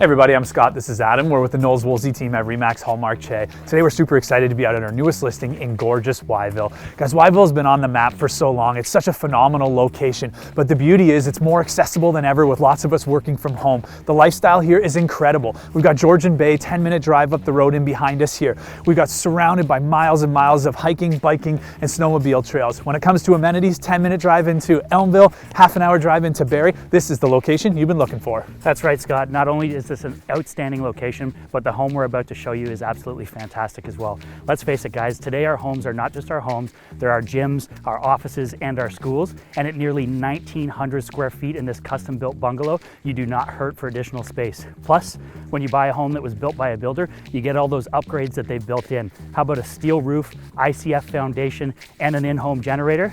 Hey everybody, I'm Scott, this is Adam. We're with the Knowles Woolsey team at Remax Hallmark Che. Today we're super excited to be out at our newest listing in gorgeous Wyevale. Guys, Wyevale's been on the map for so long. It's such a phenomenal location, but the beauty is it's more accessible than ever with lots of us working from home. The lifestyle here is incredible. We've got Georgian Bay, 10-minute drive up the road in behind us here. We've got surrounded by miles and miles of hiking, biking, and snowmobile trails. When it comes to amenities, 10-minute drive into Elmvale, half-an-hour drive into Barrie. This is the location you've been looking for. That's right, Scott. Not only is this an outstanding location, but the home we're about to show you is absolutely fantastic as well. Let's face it, guys, today our homes are not just our homes, they're our gyms, our offices, and our schools. And at nearly 1,900 square feet in this custom-built bungalow, you do not hurt for additional space. Plus, when you buy a home that was built by a builder, you get all those upgrades that they've built in. How about a steel roof, ICF foundation, and an in-home generator?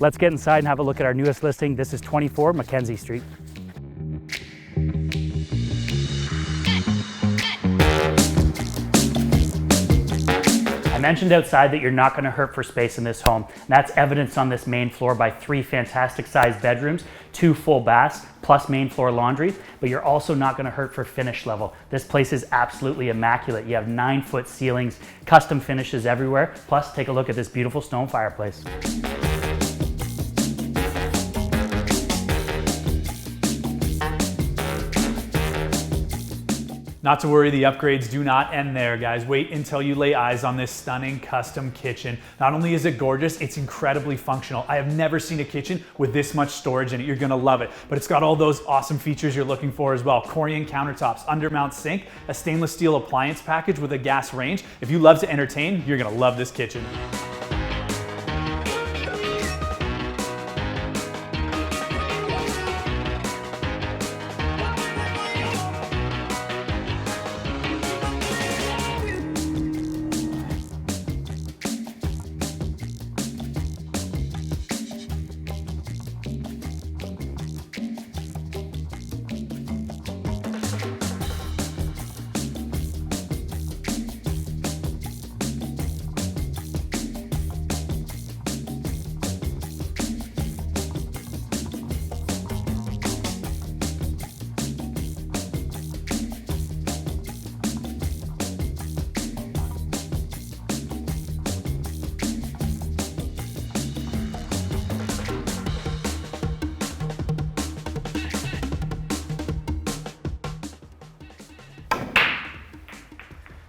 Let's get inside and have a look at our newest listing. This is 24 McKenzie Street. I mentioned outside that you're not going to hurt for space in this home. And that's evidenced on this main floor by 3 fantastic sized bedrooms, 2 full baths, plus main floor laundry, but you're also not going to hurt for finish level. This place is absolutely immaculate. You have 9-foot ceilings, custom finishes everywhere, plus take a look at this beautiful stone fireplace. Not to worry, the upgrades do not end there, guys. Wait until you lay eyes on this stunning custom kitchen. Not only is it gorgeous, it's incredibly functional. I have never seen a kitchen with this much storage in it. You're gonna love it. But it's got all those awesome features you're looking for as well. Corian countertops, undermount sink, a stainless steel appliance package with a gas range. If you love to entertain, you're gonna love this kitchen.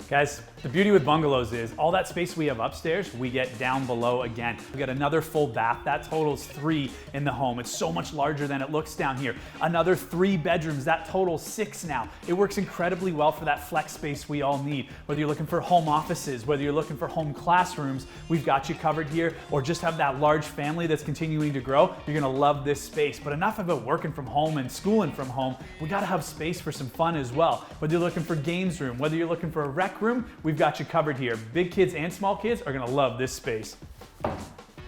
Guys, the beauty with bungalows is all that space we have upstairs, we get down below again. We got another full bath, that totals 3 in the home. It's so much larger than it looks down here. Another 3 bedrooms, that totals 6 now. It works incredibly well for that flex space we all need. Whether you're looking for home offices, whether you're looking for home classrooms, we've got you covered here, or just have that large family that's continuing to grow, you're gonna love this space. But enough about working from home and schooling from home, we gotta have space for some fun as well. Whether you're looking for games room, whether you're looking for a rec room, we've got you covered here. Big kids and small kids are gonna love this space.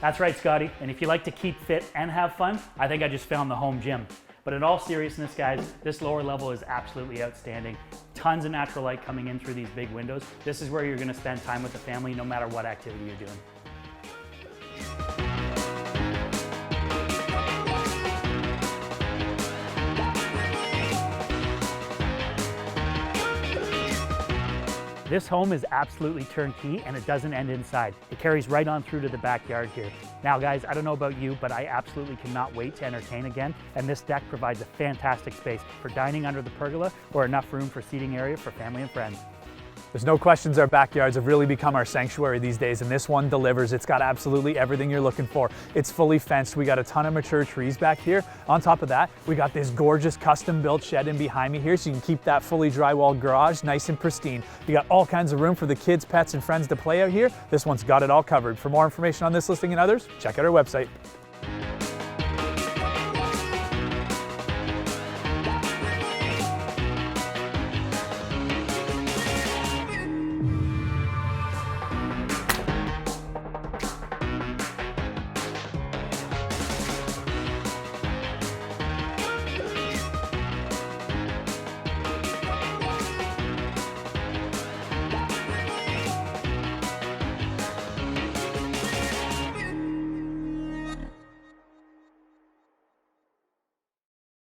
That's right, Scotty. And if you like to keep fit and have fun, I think I just found the home gym. But in all seriousness, guys, this lower level is absolutely outstanding. Tons of natural light coming in through these big windows. This is where you're gonna spend time with the family no matter what activity you're doing. This home is absolutely turnkey and it doesn't end inside. It carries right on through to the backyard here. Now guys, I don't know about you, but I absolutely cannot wait to entertain again. And this deck provides a fantastic space for dining under the pergola or enough room for seating area for family and friends. There's no questions our backyards have really become our sanctuary these days, and this one delivers. It's got absolutely everything you're looking for. It's fully fenced. We got a ton of mature trees back here. On top of that, we got this gorgeous custom-built shed in behind me here, so you can keep that fully drywall garage nice and pristine. You got all kinds of room for the kids, pets, and friends to play out here. This one's got it all covered. For more information on this listing and others, check out our website.